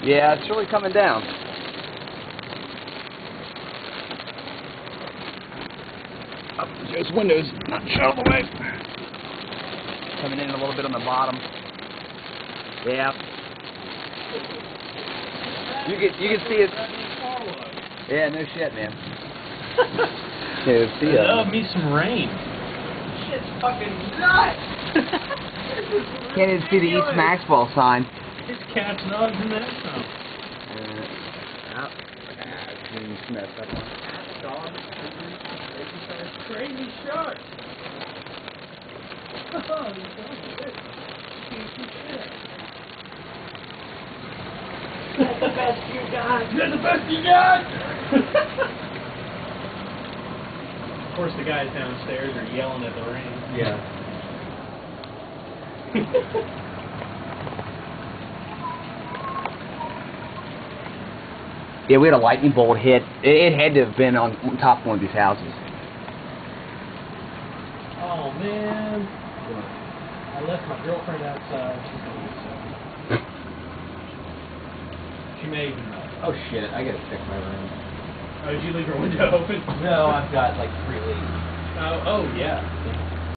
Yeah, it's really coming down. Up Joe's windows, not shut all the way. Coming in a little bit on the bottom. Yeah. You can see it. Yeah, no shit, man. Yeah, see I love me some rain. Shit's fucking nuts. Can't even see the East Maxwell sign. This cat's nuts in that stuff. Smith, that one. Dog. Crazy shark. That's the best you got. You're the best you got. Of course, the guys downstairs are yelling at the rain. Yeah. Yeah, we had a lightning bolt hit. It had to have been on top of one of these houses. Oh, man. I left my girlfriend outside. She's going to be upset. She may even know. Oh shit, I gotta check my room. Oh, did you leave your window open? No, I've got like 3 leaves. Oh, yeah.